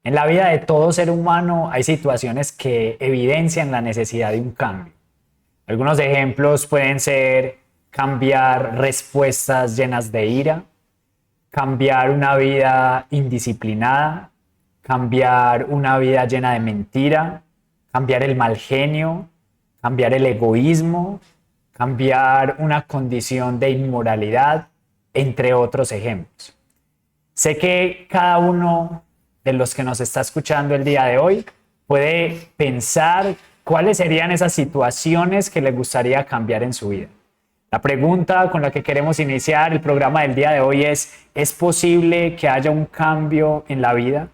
En la vida de todo ser humano hay situaciones que evidencian la necesidad de un cambio. Algunos ejemplos pueden ser cambiar respuestas llenas de ira, cambiar una vida indisciplinada, cambiar una vida llena de mentira, cambiar el mal genio, cambiar el egoísmo, cambiar una condición de inmoralidad, entre otros ejemplos. Sé que cada uno de los que nos está escuchando el día de hoy puede pensar cuáles serían esas situaciones que le gustaría cambiar en su vida. La pregunta con la que queremos iniciar el programa del día de hoy ¿es posible que haya un cambio en la vida?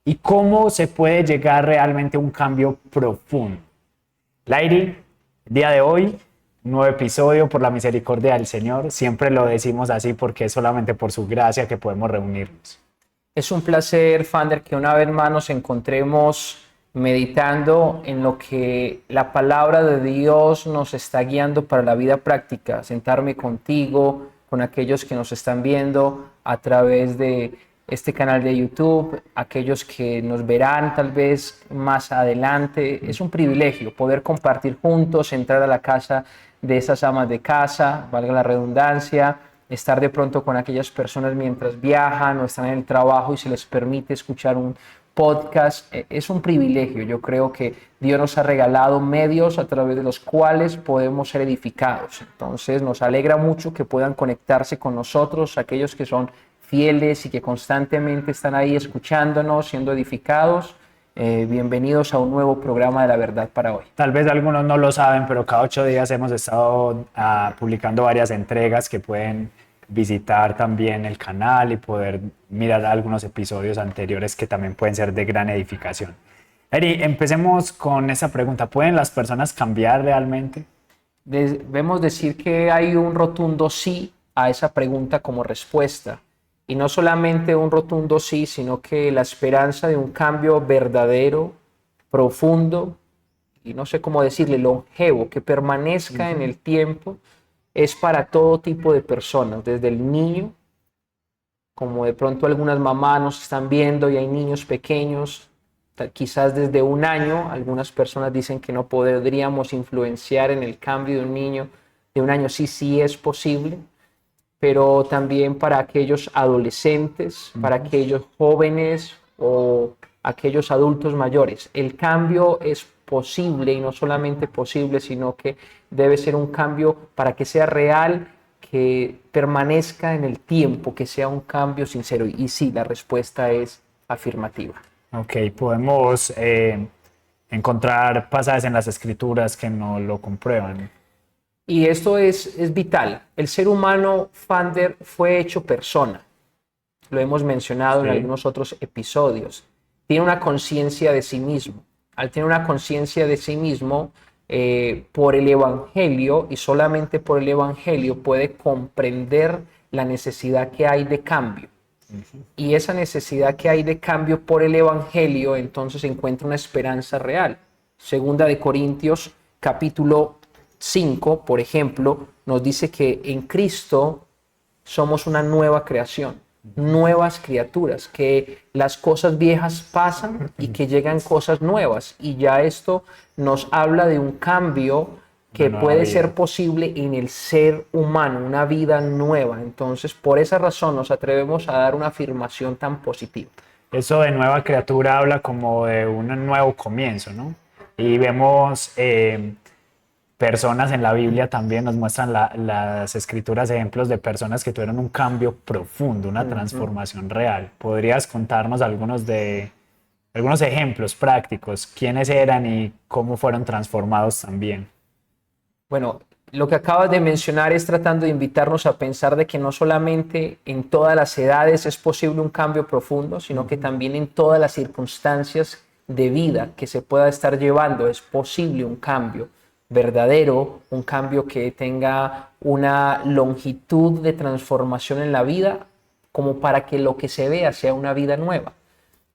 ¿Y cómo se puede llegar realmente a un cambio profundo? Lairi, el día de hoy, un nuevo episodio por la misericordia del Señor. Siempre lo decimos así porque es solamente por su gracia que podemos reunirnos. Es un placer, Fander, que una vez más nos encontremos meditando en lo que la palabra de Dios nos está guiando para la vida práctica. Sentarme contigo, con aquellos que nos están viendo a través de este canal de YouTube, aquellos que nos verán tal vez más adelante. Es un privilegio poder compartir juntos, entrar a la casa de esas amas de casa, valga la redundancia, estar de pronto con aquellas personas mientras viajan o están en el trabajo y se les permite escuchar un podcast. Es un privilegio. Yo creo que Dios nos ha regalado medios a través de los cuales podemos ser edificados. Entonces nos alegra mucho que puedan conectarse con nosotros, aquellos que son fieles y que constantemente están ahí escuchándonos, siendo edificados. Bienvenidos a un nuevo programa de La Verdad para hoy. Tal vez algunos no lo saben, pero cada 8 días hemos estado publicando varias entregas que pueden visitar también el canal y poder mirar algunos episodios anteriores que también pueden ser de gran edificación. Eri, empecemos con esa pregunta. ¿Pueden las personas cambiar realmente? Debemos decir que hay un rotundo sí a esa pregunta como respuesta. Y no solamente un rotundo sí, sino que la esperanza de un cambio verdadero, profundo, y no sé cómo decirle, longevo, que permanezca en el tiempo, es para todo tipo de personas, desde el niño, como de pronto algunas mamás nos están viendo y hay niños pequeños, quizás desde 1 año, algunas personas dicen que no podríamos influenciar en el cambio de un niño de 1 año, sí es posible, pero también para aquellos adolescentes, para aquellos jóvenes o aquellos adultos mayores. El cambio es posible y no solamente posible, sino que debe ser un cambio para que sea real, que permanezca en el tiempo, que sea un cambio sincero. Y sí, la respuesta es afirmativa. Ok, podemos encontrar pasajes en las Escrituras que no lo comprueban. Y esto es vital. El ser humano, Fander, fue hecho persona. Lo hemos mencionado en algunos otros episodios. Tiene una conciencia de sí mismo. Al tener una conciencia de sí mismo, por el Evangelio y solamente por el Evangelio puede comprender la necesidad que hay de cambio. Y esa necesidad que hay de cambio por el Evangelio, entonces encuentra una esperanza real. Segunda de Corintios, capítulo 5, por ejemplo, nos dice que en Cristo somos una nueva creación, nuevas criaturas, que las cosas viejas pasan y que llegan cosas nuevas. Y ya esto nos habla de un cambio que puede ser posible en el ser humano, una vida nueva. Entonces, por esa razón nos atrevemos a dar una afirmación tan positiva. Eso de nueva criatura habla como de un nuevo comienzo, ¿no? Y vemos personas en la Biblia también, nos muestran las escrituras ejemplos de personas que tuvieron un cambio profundo, una transformación real. ¿Podrías contarnos algunos ejemplos prácticos? ¿Quiénes eran y cómo fueron transformados también? Bueno, lo que acabas de mencionar es tratando de invitarnos a pensar de que no solamente en todas las edades es posible un cambio profundo, sino que también en todas las circunstancias de vida que se pueda estar llevando es posible un cambio verdadero, un cambio que tenga una longitud de transformación en la vida, como para que lo que se vea sea una vida nueva.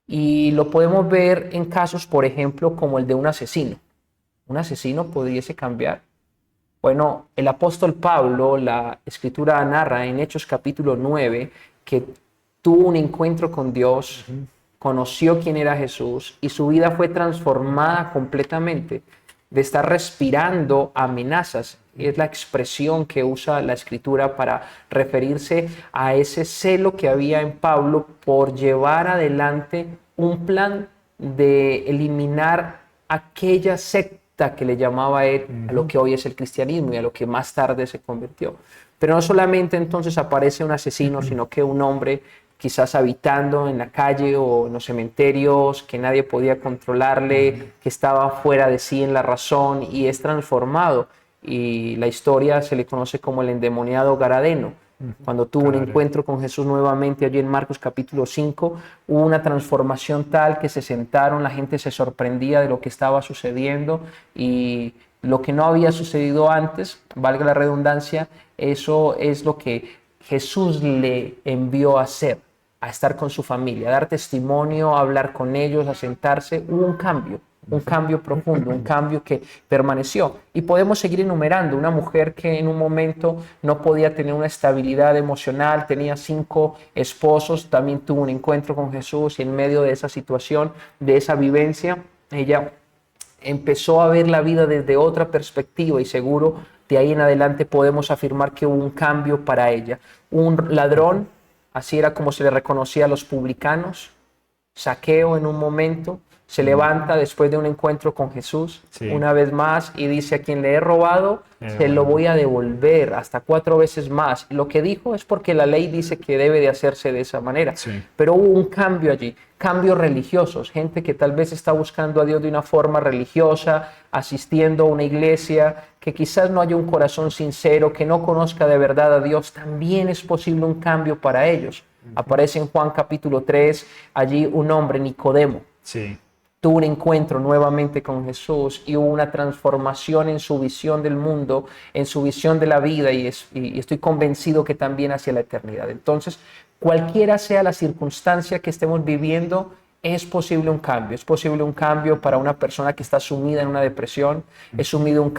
Y lo podemos ver en casos, por ejemplo, como el de un asesino. ¿Un asesino pudiese cambiar? Bueno, el apóstol Pablo, la escritura narra en Hechos capítulo 9, que tuvo un encuentro con Dios, conoció quién era Jesús y su vida fue transformada completamente de estar respirando amenazas. Es la expresión que usa la Escritura para referirse a ese celo que había en Pablo por llevar adelante un plan de eliminar aquella secta que le llamaba él a lo que hoy es el cristianismo y a lo que más tarde se convirtió. Pero no solamente entonces aparece un asesino, sino que un hombre quizás habitando en la calle o en los cementerios, que nadie podía controlarle, que estaba fuera de sí en la razón y es transformado. Y la historia se le conoce como el endemoniado Garadeno. Cuando tuvo un encuentro con Jesús nuevamente allí en Marcos capítulo 5, hubo una transformación tal que se sentaron, la gente se sorprendía de lo que estaba sucediendo y lo que no había sucedido antes, valga la redundancia, eso es lo que Jesús le envió a hacer, a estar con su familia, a dar testimonio, a hablar con ellos, a sentarse. Hubo un cambio profundo, un cambio que permaneció. Y podemos seguir enumerando una mujer que en un momento no podía tener una estabilidad emocional, tenía 5 esposos, también tuvo un encuentro con Jesús y en medio de esa situación, de esa vivencia, ella empezó a ver la vida desde otra perspectiva y seguro de ahí en adelante podemos afirmar que hubo un cambio para ella. Un ladrón, así era como se le reconocía a los publicanos, Zaqueo en un momento, se levanta después de un encuentro con Jesús, una vez más, y dice: a quien le he robado, se lo voy a devolver hasta 4 veces más. Lo que dijo es porque la ley dice que debe de hacerse de esa manera. Pero hubo un cambio allí, cambios religiosos, gente que tal vez está buscando a Dios de una forma religiosa, asistiendo a una iglesia, que quizás no haya un corazón sincero, que no conozca de verdad a Dios, también es posible un cambio para ellos. Aparece en Juan capítulo 3, allí un hombre, Nicodemo. Tuvo un encuentro nuevamente con Jesús y hubo una transformación en su visión del mundo, en su visión de la vida y estoy convencido que también hacia la eternidad. Entonces, cualquiera sea la circunstancia que estemos viviendo, es posible un cambio. Es posible un cambio para una persona que está sumida en una depresión, es posible, un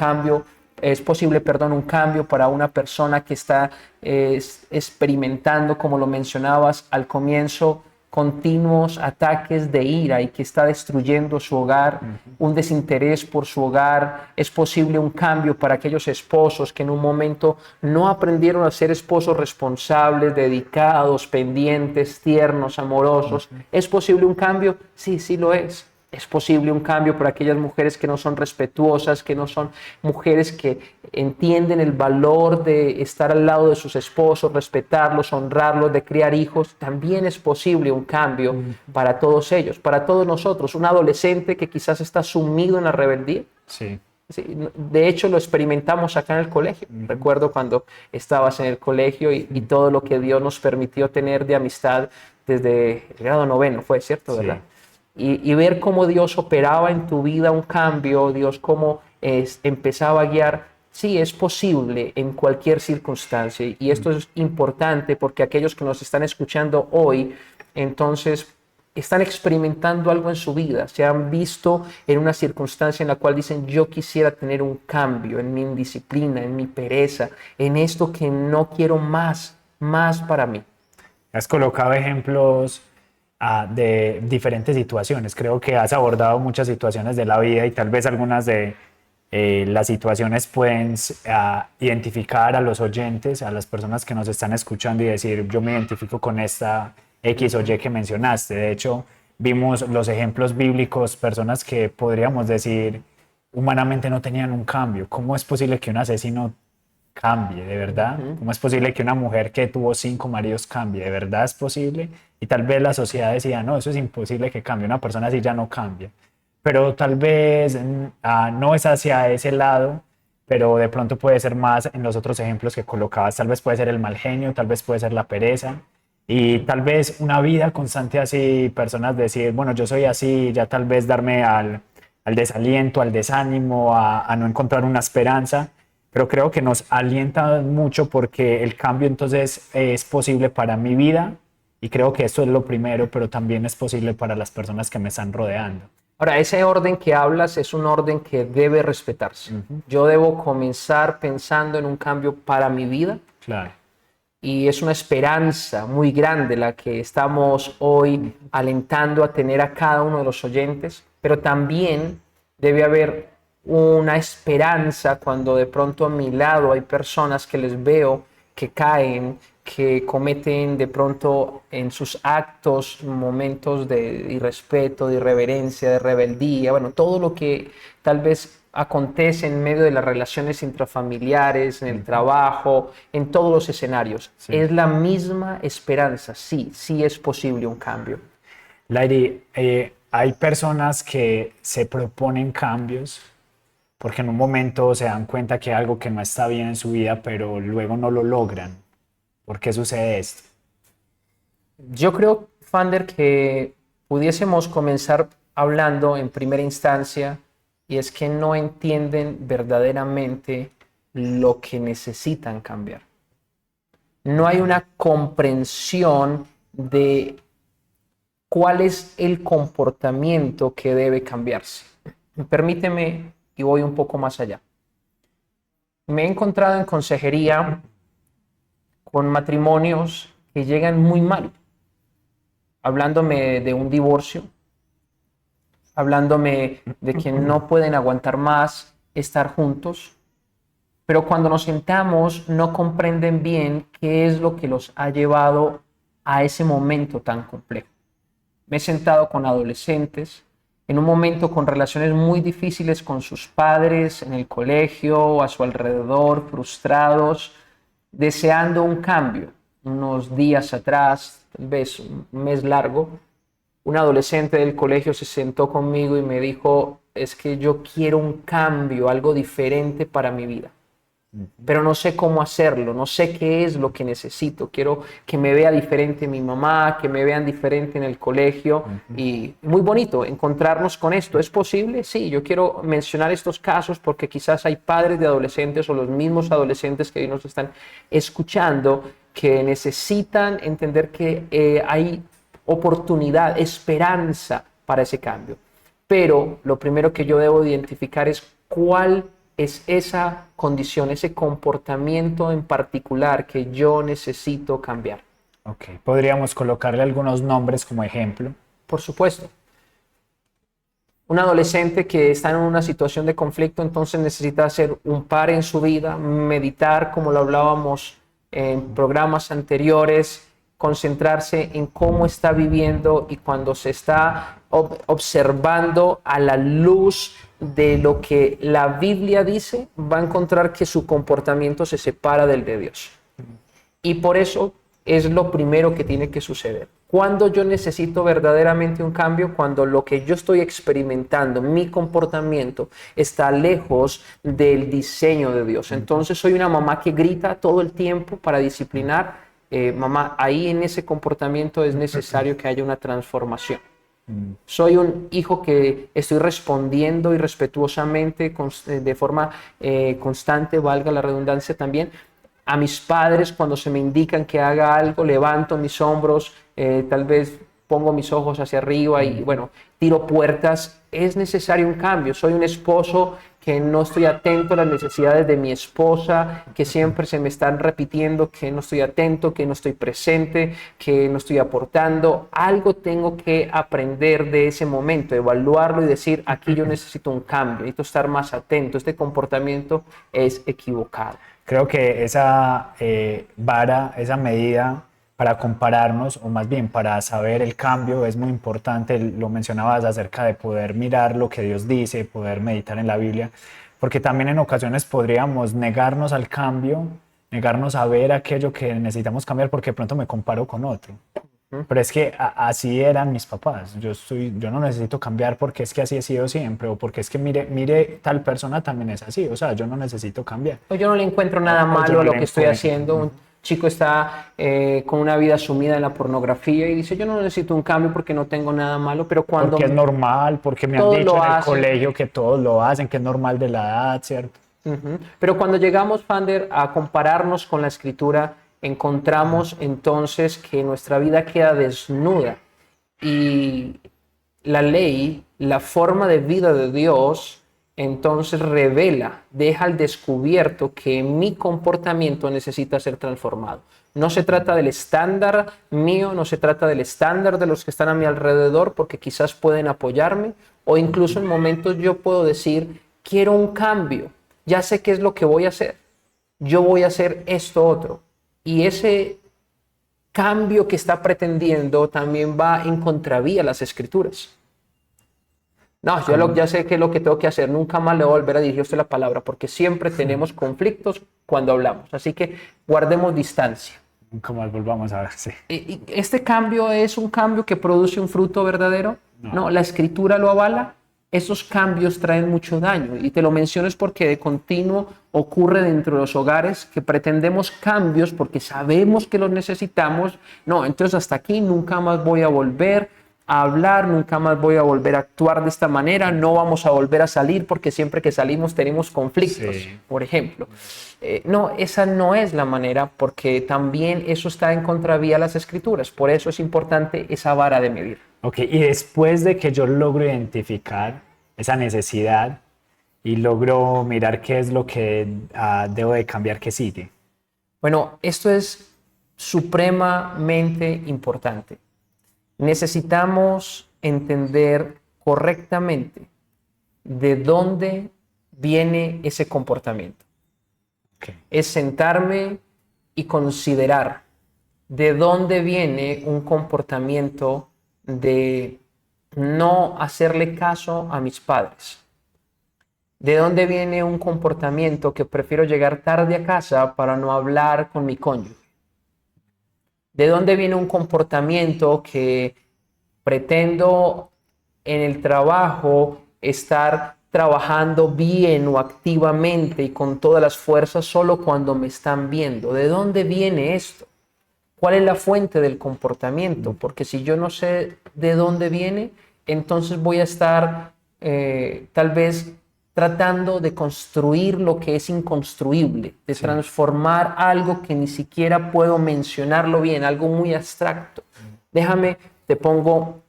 cambio para una persona que está experimentando, como lo mencionabas al comienzo, continuos ataques de ira y que está destruyendo su hogar, un desinterés por su hogar. Es posible un cambio para aquellos esposos que en un momento no aprendieron a ser esposos responsables, dedicados, pendientes, tiernos, amorosos. ¿Es posible un cambio? Sí, sí lo es. Es posible un cambio para aquellas mujeres que no son respetuosas, que no son mujeres que entienden el valor de estar al lado de sus esposos, respetarlos, honrarlos, de criar hijos. También es posible un cambio para todos ellos, para todos nosotros. Un adolescente que quizás está sumido en la rebeldía. Sí, de hecho, lo experimentamos acá en el colegio. Recuerdo cuando estabas en el colegio y todo lo que Dios nos permitió tener de amistad desde el grado 9, fue cierto, ¿verdad? Y ver cómo Dios operaba en tu vida un cambio, Dios cómo empezaba a guiar. Sí, es posible en cualquier circunstancia y esto es importante porque aquellos que nos están escuchando hoy, entonces están experimentando algo en su vida, se han visto en una circunstancia en la cual dicen: yo quisiera tener un cambio en mi indisciplina, en mi pereza, en esto que no quiero más para mí. Has colocado ejemplos de diferentes situaciones. Creo que has abordado muchas situaciones de la vida y tal vez algunas de las situaciones pueden identificar a los oyentes, a las personas que nos están escuchando y decir: yo me identifico con esta X o Y que mencionaste. De hecho, vimos los ejemplos bíblicos, personas que podríamos decir humanamente no tenían un cambio. ¿Cómo es posible que un asesino cambie, de verdad? ¿Cómo es posible que una mujer que tuvo 5 maridos cambie? ¿De verdad es posible? Y tal vez la sociedad decía: no, eso es imposible que cambie, una persona así ya no cambia. Pero tal vez no es hacia ese lado, pero de pronto puede ser más en los otros ejemplos que colocabas. Tal vez puede ser el mal genio, tal vez puede ser la pereza. Y tal vez una vida constante así, personas decir: bueno, yo soy así, ya tal vez darme al desaliento, al desánimo, a no encontrar una esperanza. Pero creo que nos alienta mucho porque el cambio entonces es posible para mi vida y creo que esto es lo primero, pero también es posible para las personas que me están rodeando. Ahora, ese orden que hablas es un orden que debe respetarse. Yo debo comenzar pensando en un cambio para mi vida. Claro. y es una esperanza muy grande la que estamos hoy alentando a tener a cada uno de los oyentes, pero también debe haber una esperanza cuando de pronto a mi lado hay personas que les veo que caen, que cometen de pronto en sus actos momentos de irrespeto, de irreverencia, de rebeldía, bueno, todo lo que tal vez acontece en medio de las relaciones intrafamiliares, en el trabajo, en todos los escenarios. Sí. Es la misma esperanza, sí, sí es posible un cambio. Lairi, hay personas que se proponen cambios porque en un momento se dan cuenta que hay algo que no está bien en su vida, pero luego no lo logran. ¿Por qué sucede esto? Yo creo, Fander, que pudiésemos comenzar hablando en primera instancia, y es que no entienden verdaderamente lo que necesitan cambiar. No hay una comprensión de cuál es el comportamiento que debe cambiarse. Permíteme y voy un poco más allá. Me he encontrado en consejería con matrimonios que llegan muy mal, hablándome de un divorcio, hablándome de que no pueden aguantar más estar juntos, pero cuando nos sentamos no comprenden bien qué es lo que los ha llevado a ese momento tan complejo. Me he sentado con adolescentes en un momento con relaciones muy difíciles con sus padres, en el colegio, a su alrededor, frustrados, deseando un cambio. Unos días atrás, tal vez un mes largo, un adolescente del colegio se sentó conmigo y me dijo, es que yo quiero un cambio, algo diferente para mi vida, pero no sé cómo hacerlo, no sé qué es lo que necesito. Quiero que me vea diferente mi mamá, que me vean diferente en el colegio. Y muy bonito encontrarnos con esto. ¿Es posible? Sí, yo quiero mencionar estos casos porque quizás hay padres de adolescentes o los mismos adolescentes que hoy nos están escuchando que necesitan entender que hay oportunidad, esperanza para ese cambio. Pero lo primero que yo debo identificar es cuál es esa condición, ese comportamiento en particular que yo necesito cambiar. Ok, podríamos colocarle algunos nombres como ejemplo. Por supuesto. Un adolescente que está en una situación de conflicto, entonces necesita hacer un par en su vida, meditar, como lo hablábamos en programas anteriores, concentrarse en cómo está viviendo y cuando se está observando a la luz de lo que la Biblia dice, va a encontrar que su comportamiento se separa del de Dios. Y por eso es lo primero que tiene que suceder. Cuando yo necesito verdaderamente un cambio, cuando lo que yo estoy experimentando, mi comportamiento, está lejos del diseño de Dios. Entonces soy una mamá que grita todo el tiempo para disciplinar. Mamá, ahí en ese comportamiento es necesario que haya una transformación. Soy un hijo que estoy respondiendo irrespetuosamente, de forma constante, valga la redundancia también, a mis padres cuando se me indican que haga algo, levanto mis hombros, tal vez pongo mis ojos hacia arriba y bueno, tiro puertas. Es necesario un cambio. Soy un esposo que no estoy atento a las necesidades de mi esposa, que siempre se me están repitiendo que no estoy atento, que no estoy presente, que no estoy aportando. Algo tengo que aprender de ese momento, evaluarlo y decir, aquí yo necesito un cambio, necesito estar más atento, este comportamiento es equivocado. Creo que esa vara, esa medida para compararnos, o más bien para saber el cambio, es muy importante. Lo mencionabas acerca de poder mirar lo que Dios dice, poder meditar en la Biblia, porque también en ocasiones podríamos negarnos al cambio, negarnos a ver aquello que necesitamos cambiar porque de pronto me comparo con otro. Pero es que así eran mis papás. Yo no necesito cambiar porque es que así he sido siempre, o porque es que mire, tal persona también es así. O sea, yo no necesito cambiar. Yo no le encuentro nada malo a lo que estoy haciendo. Un chico está con una vida sumida en la pornografía y dice, yo no necesito un cambio porque no tengo nada malo, pero cuando... Porque es normal, porque me han dicho en el colegio que todos lo hacen, que es normal de la edad, ¿cierto? Pero cuando llegamos, Fander, a compararnos con la Escritura, encontramos entonces que nuestra vida queda desnuda y la ley, la forma de vida de Dios entonces revela, deja al descubierto que mi comportamiento necesita ser transformado. No se trata del estándar mío, no se trata del estándar de los que están a mi alrededor, porque quizás pueden apoyarme, o incluso en momentos yo puedo decir, quiero un cambio, ya sé qué es lo que voy a hacer, yo voy a hacer esto otro. Y ese cambio que está pretendiendo también va en contravía a las escrituras. No, ya sé qué es lo que tengo que hacer, nunca más le voy a volver a dirigir a usted la palabra, porque siempre tenemos conflictos cuando hablamos, así que guardemos distancia. Nunca más volvamos a ver, sí. ¿Y este cambio es un cambio que produce un fruto verdadero? No, la escritura lo avala. Esos cambios traen mucho daño, y te lo menciono es porque de continuo ocurre dentro de los hogares que pretendemos cambios porque sabemos que los necesitamos. No, entonces hasta aquí nunca más voy a volver a hablar, nunca más voy a volver a actuar de esta manera, no vamos a volver a salir porque siempre que salimos tenemos conflictos, sí, por ejemplo. No, esa no es la manera, porque también eso está en contravía a las escrituras. Por eso es importante esa vara de medir. Ok, y después de que yo logro identificar esa necesidad y logro mirar qué es lo que debo de cambiar, ¿qué sigue? Bueno, esto es supremamente importante. Necesitamos entender correctamente de dónde viene ese comportamiento. Okay. Es sentarme y considerar de dónde viene un comportamiento de no hacerle caso a mis padres. ¿De dónde viene un comportamiento que prefiero llegar tarde a casa para no hablar con mi cónyuge? ¿De dónde viene un comportamiento que pretendo en el trabajo estar trabajando bien o activamente y con todas las fuerzas solo cuando me están viendo? ¿De dónde viene esto? ¿Cuál es la fuente del comportamiento? Porque si yo no sé de dónde viene, entonces voy a estar tal vez tratando de construir lo que es inconstruible, de transformar algo que ni siquiera puedo mencionarlo bien, algo muy abstracto. Déjame, te pongo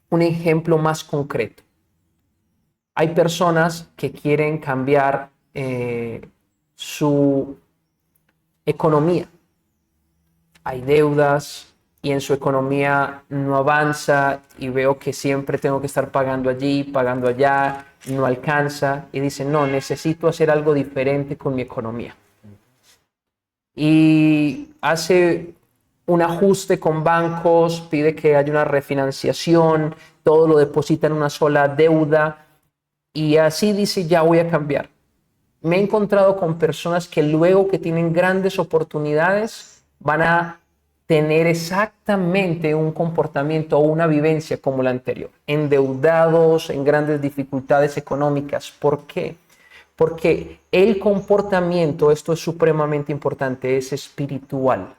un ejemplo más concreto. Hay personas que quieren cambiar su economía. Hay deudas y en su economía no avanza y veo que siempre tengo que estar pagando allí, pagando allá, no alcanza y dicen, no, necesito hacer algo diferente con mi economía. Y hace un ajuste con bancos, pide que haya una refinanciación, todo lo deposita en una sola deuda y así dice, ya voy a cambiar. Me he encontrado con personas que luego que tienen grandes oportunidades van a tener exactamente un comportamiento o una vivencia como la anterior, endeudados, en grandes dificultades económicas. ¿Por qué? Porque el comportamiento, esto es supremamente importante, es espiritual.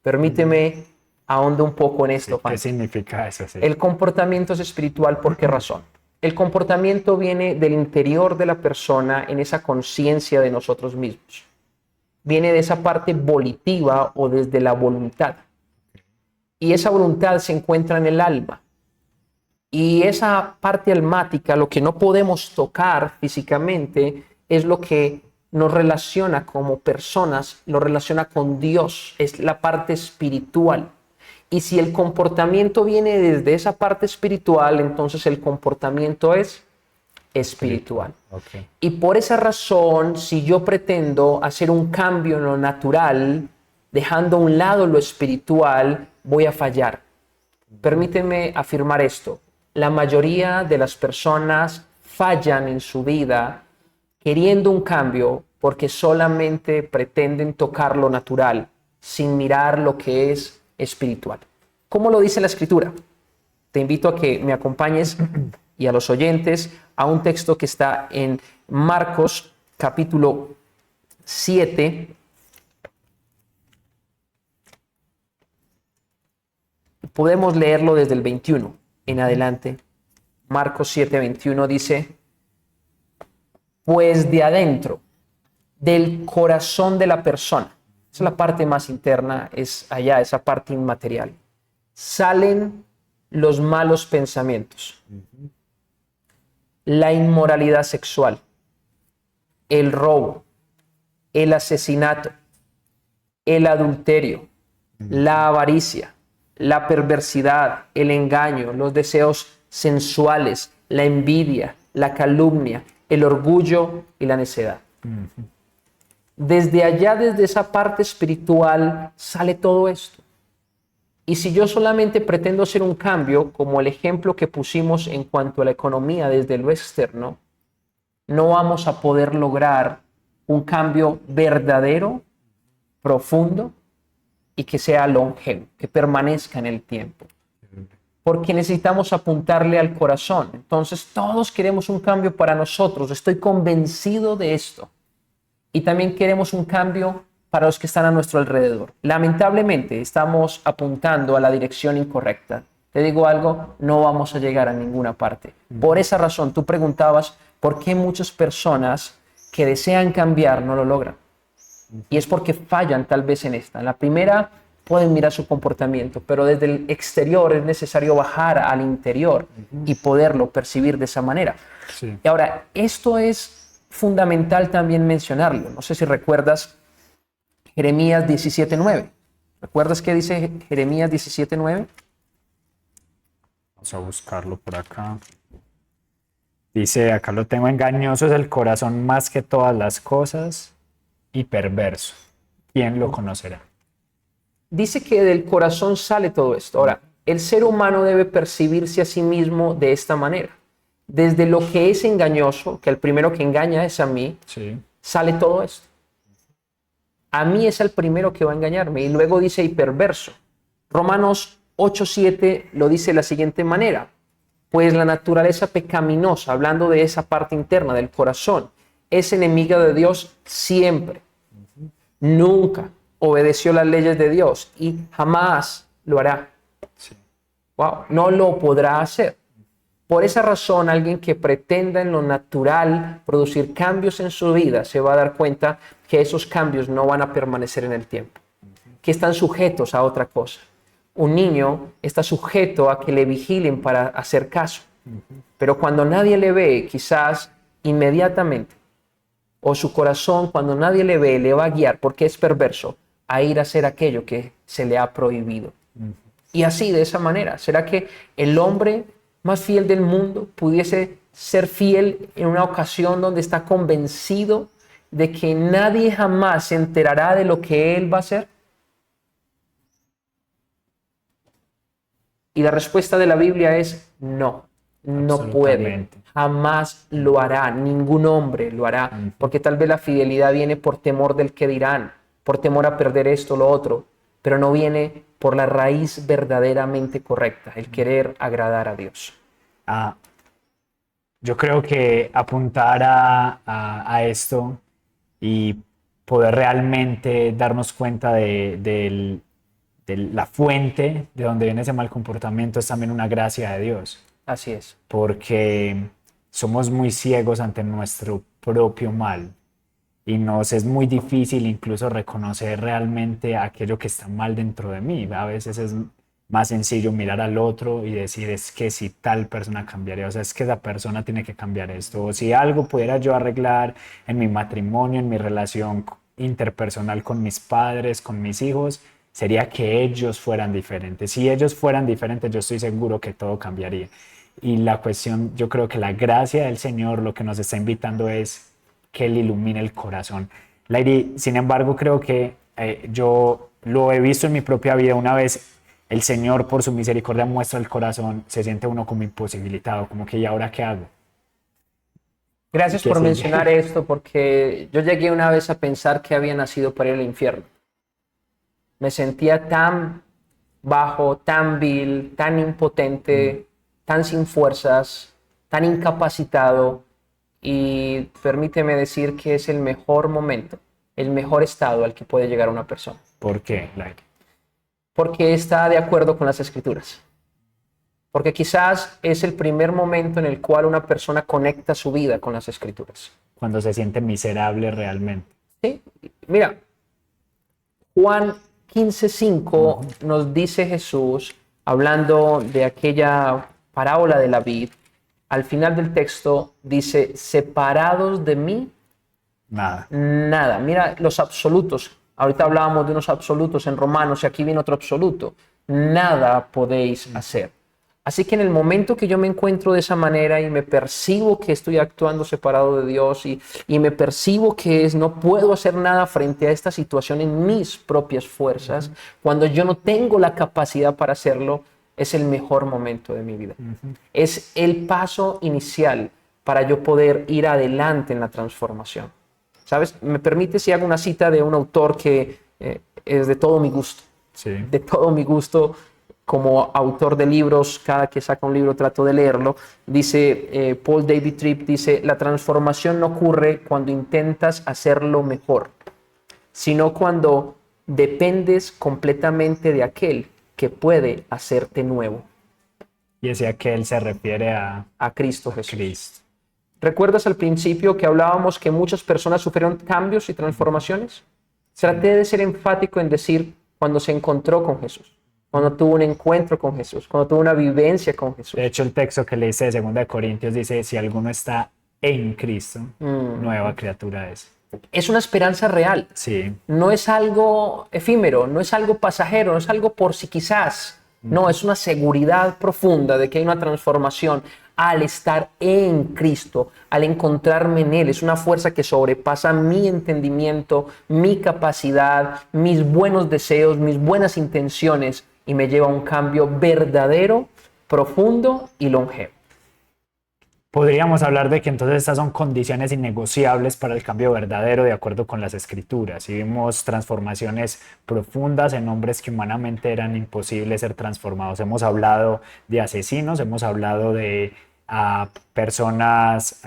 Permíteme ahondo un poco en esto. ¿Qué significa eso? Sí. El comportamiento es espiritual, ¿por qué razón? El comportamiento viene del interior de la persona, en esa conciencia de nosotros mismos. Viene de esa parte volitiva o desde la voluntad. Y esa voluntad se encuentra en el alma. Y esa parte almática, lo que no podemos tocar físicamente, es lo que nos relaciona como personas, lo relaciona con Dios, es la parte espiritual. Y si el comportamiento viene desde esa parte espiritual, entonces el comportamiento es espiritual. Okay. Y por esa razón, si yo pretendo hacer un cambio en lo natural, dejando a un lado lo espiritual, voy a fallar. Permíteme afirmar esto. La mayoría de las personas fallan en su vida queriendo un cambio porque solamente pretenden tocar lo natural sin mirar lo que es espiritual. ¿Cómo lo dice la Escritura? Te invito a que me acompañes y a los oyentes a un texto que está en Marcos capítulo 7. Podemos leerlo desde el 21 en adelante. Marcos 7, 21 dice, pues de adentro, del corazón de la persona, esa es la parte más interna, es allá, esa parte inmaterial, salen los malos pensamientos, la inmoralidad sexual, el robo, el asesinato, el adulterio, la avaricia, la perversidad, el engaño, los deseos sensuales, la envidia, la calumnia, el orgullo y la necedad. Desde allá, desde esa parte espiritual, sale todo esto. Y si yo solamente pretendo hacer un cambio, como el ejemplo que pusimos en cuanto a la economía desde lo externo, no vamos a poder lograr un cambio verdadero, profundo y que sea longevo, que permanezca en el tiempo. Porque necesitamos apuntarle al corazón. Entonces todos queremos un cambio para nosotros. Estoy convencido de esto. Y también queremos un cambio para los que están a nuestro alrededor. Lamentablemente estamos apuntando a la dirección incorrecta. Te digo algo, no vamos a llegar a ninguna parte. Por esa razón, tú preguntabas por qué muchas personas que desean cambiar no lo logran. Y es porque fallan tal vez en esta. En la primera pueden mirar su comportamiento, pero desde el exterior es necesario bajar al interior y poderlo percibir de esa manera. Sí. Y ahora, esto es fundamental también mencionarlo. No sé si recuerdas Jeremías 17:9. ¿Recuerdas qué dice Jeremías 17:9? Vamos a buscarlo por acá. Dice, acá lo tengo: engañoso es el corazón más que todas las cosas y perverso. ¿Quién lo conocerá? Dice que del corazón sale todo esto. Ahora, el ser humano debe percibirse a sí mismo de esta manera. Desde lo que es engañoso, que el primero que engaña es a mí, Sí. sale todo esto. A mí es el primero que va a engañarme. Y luego dice y perverso. Romanos 8:7 lo dice de la siguiente manera: pues la naturaleza pecaminosa, hablando de esa parte interna del corazón, es enemiga de Dios siempre. Nunca obedeció las leyes de Dios y jamás lo hará. Sí. Wow, no lo podrá hacer. Por esa razón, alguien que pretenda en lo natural producir cambios en su vida se va a dar cuenta que esos cambios no van a permanecer en el tiempo, que están sujetos a otra cosa. Un niño está sujeto a que le vigilen para hacer caso, pero cuando nadie le ve, quizás inmediatamente, o su corazón cuando nadie le ve, le va a guiar, porque es perverso, a ir a hacer aquello que se le ha prohibido. Y así, de esa manera, ¿será que el hombre más fiel del mundo pudiese ser fiel en una ocasión donde está convencido de que nadie jamás se enterará de lo que él va a hacer? Y la respuesta de la Biblia es no, no puede, Absolutamente. jamás lo hará, ningún hombre lo hará, porque tal vez la fidelidad viene por temor del que dirán, por temor a perder esto o lo otro, pero no viene por la raíz verdaderamente correcta, el querer agradar a Dios. Yo creo que apuntar a esto y poder realmente darnos cuenta de la fuente de donde viene ese mal comportamiento es también una gracia de Dios, Así es. porque somos muy ciegos ante nuestro propio mal y nos es muy difícil incluso reconocer realmente aquello que está mal dentro de mí. A veces es más sencillo mirar al otro y decir, es que si tal persona cambiaría, o sea, es que esa persona tiene que cambiar esto, o si algo pudiera yo arreglar en mi matrimonio, en mi relación interpersonal con mis padres, con mis hijos, sería que ellos fueran diferentes. Si ellos fueran diferentes, yo estoy seguro que todo cambiaría. Y la cuestión, yo creo que la gracia del Señor lo que nos está invitando es que Él ilumine el corazón. Lairi, sin embargo, creo que yo lo he visto en mi propia vida. Una vez el Señor, por su misericordia, muestra el corazón, se siente uno como imposibilitado, como que ¿y ahora qué hago? Gracias ¿Qué por sigue? mencionar esto, porque yo llegué una vez a pensar que había nacido para ir al infierno. Me sentía tan bajo, tan vil, tan impotente, tan sin fuerzas, tan incapacitado. Y permíteme decir que es el mejor momento, el mejor estado al que puede llegar una persona. ¿Por qué, Lairi? Porque está de acuerdo con las Escrituras. Porque quizás es el primer momento en el cual una persona conecta su vida con las Escrituras. Cuando se siente miserable realmente. ¿Sí? Mira, Juan 15:5 nos dice Jesús, hablando de aquella parábola de la vid, al final del texto dice, separados de mí, Nada. Nada. Mira los absolutos. Ahorita hablábamos de unos absolutos en Romanos y aquí viene otro absoluto. Nada podéis hacer. Así que en el momento que yo me encuentro de esa manera y me percibo que estoy actuando separado de Dios y me percibo que no puedo hacer nada frente a esta situación en mis propias fuerzas, cuando yo no tengo la capacidad para hacerlo, es el mejor momento de mi vida. Es el paso inicial para yo poder ir adelante en la transformación. ¿Sabes? Me permite si hago una cita de un autor que es de todo mi gusto. Sí. De todo mi gusto como autor de libros, cada que saca un libro trato de leerlo. Dice, Paul David Tripp dice, la transformación no ocurre cuando intentas hacerlo mejor, sino cuando dependes completamente de aquel que puede hacerte nuevo. Y ese aquel se refiere a Cristo Jesús. Cristo. ¿Recuerdas al principio que hablábamos que muchas personas sufrieron cambios y transformaciones? Traté de ser enfático en decir cuando se encontró con Jesús, cuando tuvo un encuentro con Jesús, cuando tuvo una vivencia con Jesús. De hecho, el texto que leíste de 2 Corintios dice, si alguno está en Cristo, nueva criatura es. Es una esperanza real. Sí. No es algo efímero, no es algo pasajero, no es algo por si quizás. No, es una seguridad profunda de que hay una transformación al estar en Cristo, al encontrarme en Él. Es una fuerza que sobrepasa mi entendimiento, mi capacidad, mis buenos deseos, mis buenas intenciones y me lleva a un cambio verdadero, profundo y longevo. Podríamos hablar de que entonces estas son condiciones innegociables para el cambio verdadero de acuerdo con las Escrituras. Y vimos transformaciones profundas en hombres que humanamente eran imposibles ser transformados. Hemos hablado de asesinos, hemos hablado de personas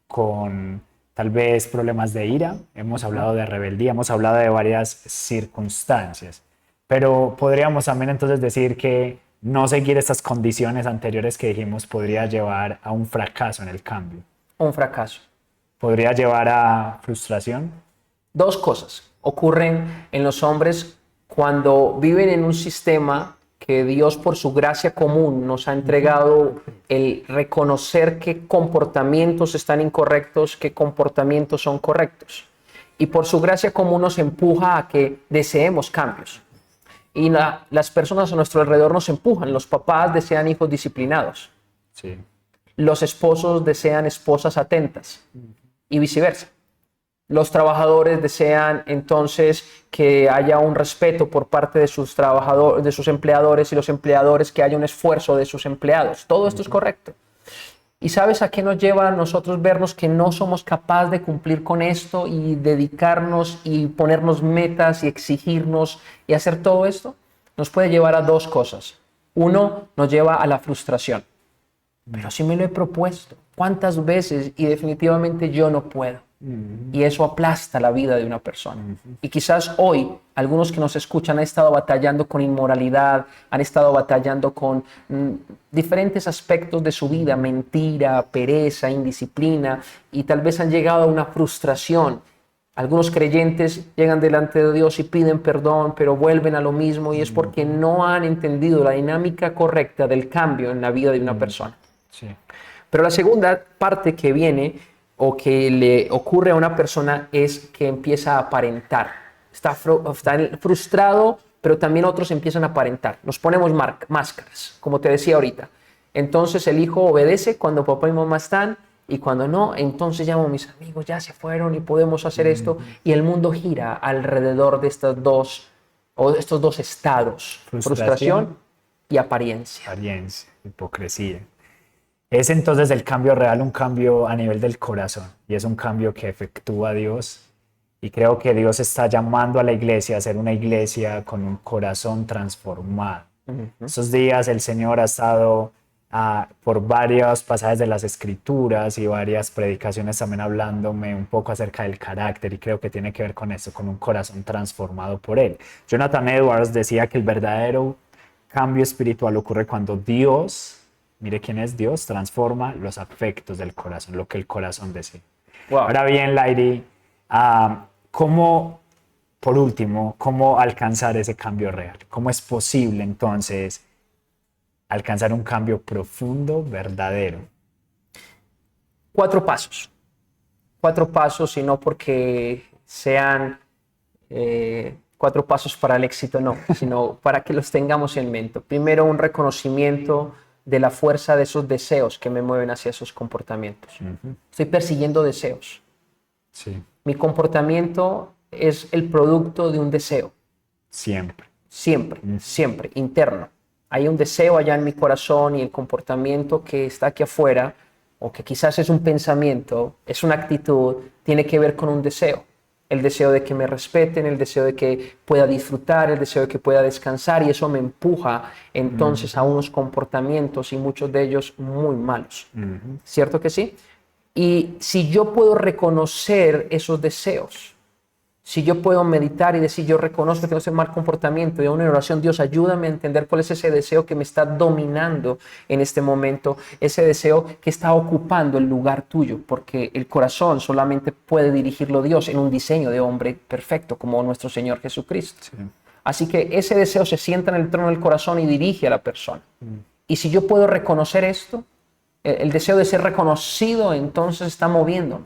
con tal vez problemas de ira, hemos hablado de rebeldía, hemos hablado de varias circunstancias. Pero podríamos también entonces decir que no seguir estas condiciones anteriores que dijimos podría llevar a un fracaso en el cambio. Un fracaso. ¿Podría llevar a frustración? Dos cosas ocurren en los hombres cuando viven en un sistema que Dios por su gracia común nos ha entregado, el reconocer qué comportamientos están incorrectos, qué comportamientos son correctos. Y por su gracia común nos empuja a que deseemos cambios. Y las personas a nuestro alrededor nos empujan. Los papás desean hijos disciplinados. Sí. Los esposos desean esposas atentas. Y viceversa. Los trabajadores desean entonces que haya un respeto por parte de sus trabajadores, de sus empleadores, y los empleadores que haya un esfuerzo de sus empleados. Todo esto es correcto. ¿Y sabes a qué nos lleva a nosotros vernos que no somos capaces de cumplir con esto y dedicarnos y ponernos metas y exigirnos y hacer todo esto? Nos puede llevar a dos cosas. Uno, nos lleva a la frustración. Pero si me lo he propuesto, ¿cuántas veces? Y definitivamente yo no puedo. Y eso aplasta la vida de una persona. Y quizás hoy algunos que nos escuchan han estado batallando con inmoralidad, han estado batallando con diferentes aspectos de su vida, mentira, pereza, indisciplina, y tal vez han llegado a una frustración. Algunos creyentes llegan delante de Dios y piden perdón, pero vuelven a lo mismo, y es porque no han entendido la dinámica correcta del cambio en la vida de una persona. Sí. Pero la segunda parte que viene o que le ocurre a una persona es que empieza a aparentar. Está frustrado, pero también otros empiezan a aparentar. Nos ponemos máscaras, como te decía ahorita. Entonces el hijo obedece cuando papá y mamá están, y cuando no, entonces llamo a mis amigos, ya se fueron y podemos hacer esto. Y el mundo gira alrededor de estos dos estados: frustración y apariencia. Apariencia, hipocresía. Es entonces el cambio real un cambio a nivel del corazón, y es un cambio que efectúa Dios, y creo que Dios está llamando a la iglesia a ser una iglesia con un corazón transformado. Estos días el Señor ha estado por varios pasajes de las Escrituras y varias predicaciones también hablándome un poco acerca del carácter, y creo que tiene que ver con esto, con un corazón transformado por Él. Jonathan Edwards decía que el verdadero cambio espiritual ocurre cuando Dios, mire quién es Dios, transforma los afectos del corazón, lo que el corazón desea. Wow. Ahora bien, Lairi, por último, ¿cómo alcanzar ese cambio real? ¿Cómo es posible entonces alcanzar un cambio profundo, verdadero? 4 pasos. 4 pasos y no porque sean 4 pasos para el éxito, no, sino para que los tengamos en mente. Primero, un reconocimiento de la fuerza de esos deseos que me mueven hacia esos comportamientos. Estoy persiguiendo deseos. Sí. Mi comportamiento es el producto de un deseo. Siempre. Siempre, siempre, interno. Hay un deseo allá en mi corazón y el comportamiento que está aquí afuera, o que quizás es un pensamiento, es una actitud, tiene que ver con un deseo. El deseo de que me respeten, el deseo de que pueda disfrutar, el deseo de que pueda descansar, y eso me empuja entonces a unos comportamientos, y muchos de ellos muy malos. ¿Cierto que sí? Y si yo puedo reconocer esos deseos, si yo puedo meditar y decir, yo reconozco que tengo ese mal comportamiento, y en una oración, Dios, ayúdame a entender cuál es ese deseo que me está dominando en este momento, ese deseo que está ocupando el lugar tuyo, porque el corazón solamente puede dirigirlo Dios en un diseño de hombre perfecto, como nuestro Señor Jesucristo. Sí. Así que ese deseo se sienta en el trono del corazón y dirige a la persona. Y si yo puedo reconocer esto, el deseo de ser reconocido entonces está moviéndome.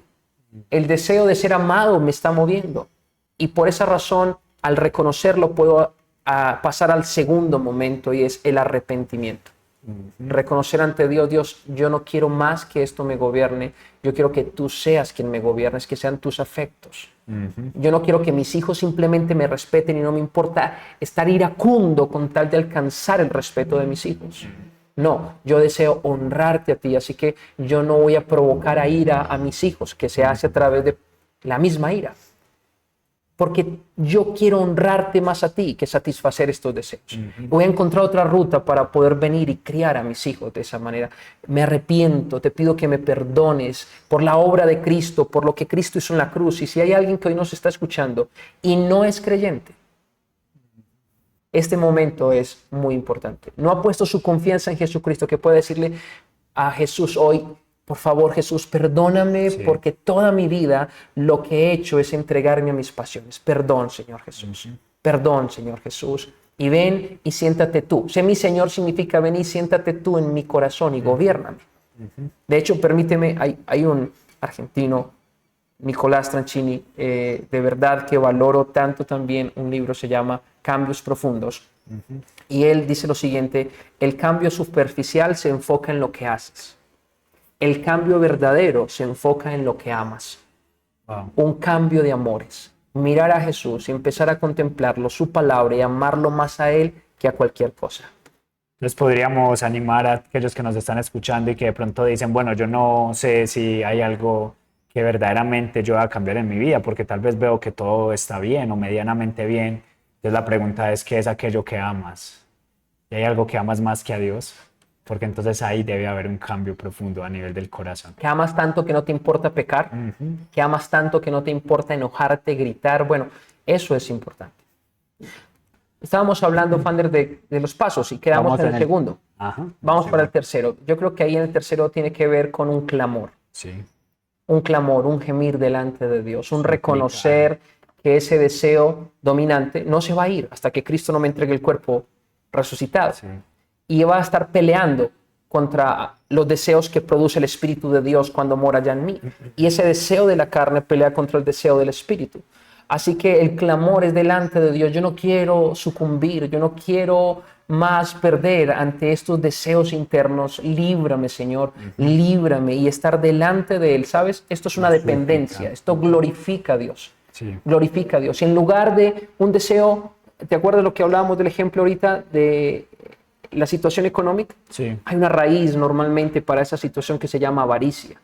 El deseo de ser amado me está moviendo. Y por esa razón, al reconocerlo, puedo pasar al segundo momento, y es el arrepentimiento. Reconocer ante Dios, Dios, yo no quiero más que esto me gobierne. Yo quiero que tú seas quien me gobiernes, que sean tus afectos. Yo no quiero que mis hijos simplemente me respeten, y no me importa estar iracundo con tal de alcanzar el respeto de mis hijos. No, yo deseo honrarte a ti, así que yo no voy a provocar a ira a mis hijos, que se hace a través de la misma ira. Porque yo quiero honrarte más a ti que satisfacer estos deseos. Voy a encontrar otra ruta para poder venir y criar a mis hijos de esa manera. Me arrepiento, te pido que me perdones por la obra de Cristo, por lo que Cristo hizo en la cruz. Y si hay alguien que hoy nos está escuchando y no es creyente, este momento es muy importante. No ha puesto su confianza en Jesucristo, que puede decirle a Jesús hoy, por favor, Jesús, perdóname, porque toda mi vida lo que he hecho es entregarme a mis pasiones. Perdón, Señor Jesús. Perdón, Señor Jesús. Y ven y siéntate tú. Sé mi Señor significa ven y siéntate tú en mi corazón y gobiérname. De hecho, permíteme, hay un argentino, Nicolás Tranchini, de verdad que valoro tanto también, un libro se llama Cambios Profundos. Y él dice lo siguiente: el cambio superficial se enfoca en lo que haces. El cambio verdadero se enfoca en lo que amas. Wow. Un cambio de amores. Mirar a Jesús y empezar a contemplarlo, su palabra, y amarlo más a Él que a cualquier cosa. Entonces podríamos animar a aquellos que nos están escuchando y que de pronto dicen, bueno, yo no sé si hay algo que verdaderamente yo voy a cambiar en mi vida, porque tal vez veo que todo está bien o medianamente bien. Entonces la pregunta es, ¿qué es aquello que amas? ¿Y hay algo que amas más que a Dios? Porque entonces ahí debe haber un cambio profundo a nivel del corazón. Que amas tanto que no te importa pecar, que amas tanto que no te importa enojarte, gritar. Bueno, eso es importante. Estábamos hablando, Fander, de los pasos y quedamos en el segundo. Vamos para el tercero. Yo creo que ahí en el tercero tiene que ver con un clamor. Sí. Un clamor, un gemir delante de Dios, un reconocer que ese deseo dominante no se va a ir hasta que Cristo no me entregue el cuerpo resucitado. Sí. Y va a estar peleando contra los deseos que produce el Espíritu de Dios cuando mora ya en mí. Y ese deseo de la carne pelea contra el deseo del Espíritu. Así que el clamor es delante de Dios. Yo no quiero sucumbir, yo no quiero más perder ante estos deseos internos. Líbrame, Señor, líbrame. Y estar delante de Él, ¿sabes? Esto es una dependencia, esto glorifica a Dios. Sí. Glorifica a Dios. Y en lugar de un deseo, ¿te acuerdas lo que hablábamos del ejemplo ahorita de la situación económica? Sí. Hay una raíz normalmente para esa situación que se llama avaricia.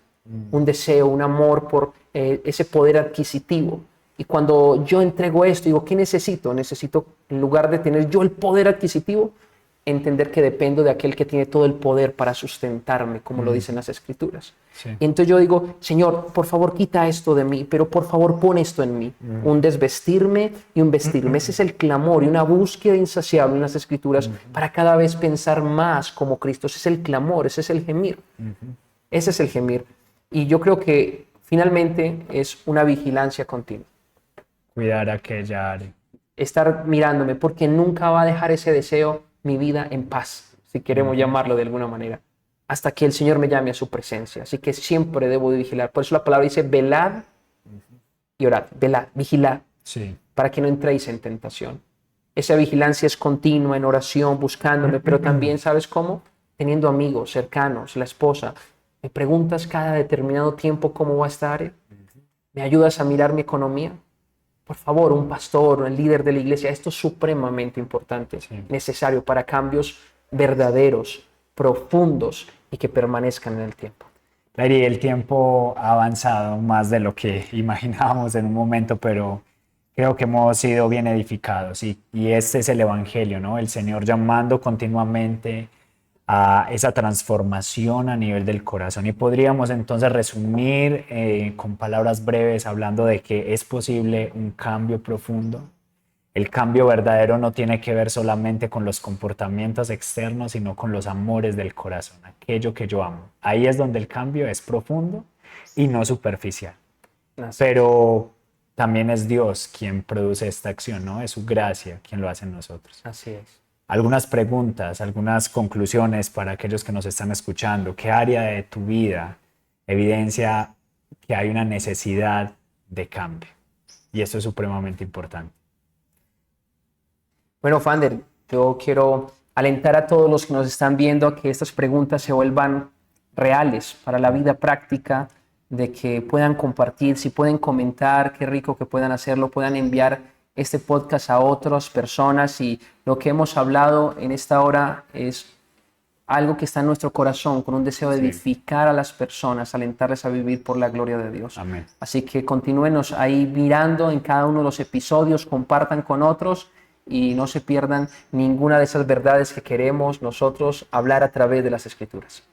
Un deseo, un amor por ese poder adquisitivo. Y cuando yo entrego esto, digo, ¿qué necesito? Necesito, en lugar de tener yo el poder adquisitivo, entender que dependo de aquel que tiene todo el poder para sustentarme, como lo dicen las Escrituras. Sí. Y entonces yo digo, Señor, por favor, quita esto de mí, pero por favor, pon esto en mí. Un desvestirme y un vestirme. Ese es el clamor y una búsqueda insaciable en las Escrituras para cada vez pensar más como Cristo. Ese es el clamor, ese es el gemir. Ese es el gemir. Y yo creo que finalmente es una vigilancia continua. Cuidar aquella área. Estar mirándome, porque nunca va a dejar ese deseo mi vida en paz, si queremos llamarlo de alguna manera. hasta que el Señor me llame a su presencia. Así que siempre debo de vigilar. Por eso la palabra dice velad y orad. Velad, vigilad, Sí. para que no entréis en tentación. Esa vigilancia es continua, en oración, buscándome, pero también, ¿sabes cómo? Teniendo amigos cercanos, la esposa. Me preguntas cada determinado tiempo cómo va a estar. ¿Me ayudas a mirar mi economía? Por favor, un pastor, un líder de la iglesia, esto es supremamente importante, necesario para cambios verdaderos, profundos y que permanezcan en el tiempo. Larry, el tiempo ha avanzado más de lo que imaginábamos en un momento, pero creo que hemos sido bien edificados y este es el Evangelio, ¿no? El Señor llamando continuamente a esa transformación a nivel del corazón. Y podríamos entonces resumir con palabras breves hablando de que es posible un cambio profundo. El cambio verdadero no tiene que ver solamente con los comportamientos externos, sino con los amores del corazón, aquello que yo amo. Ahí es donde el cambio es profundo y no superficial. Pero también es Dios quien produce esta acción, ¿no? Es su gracia quien lo hace en nosotros. Así es. Algunas preguntas, algunas conclusiones para aquellos que nos están escuchando. ¿Qué área de tu vida evidencia que hay una necesidad de cambio? Y esto es supremamente importante. Bueno, Fander, yo quiero alentar a todos los que nos están viendo a que estas preguntas se vuelvan reales para la vida práctica, de que puedan compartir, si pueden comentar, qué rico que puedan hacerlo, puedan enviar este podcast a otras personas y lo que hemos hablado en esta hora es algo que está en nuestro corazón, con un deseo de edificar a las personas, alentarles a vivir por la gloria de Dios. Amén. Así que continúenos ahí mirando en cada uno de los episodios, compartan con otros y no se pierdan ninguna de esas verdades que queremos nosotros hablar a través de las Escrituras.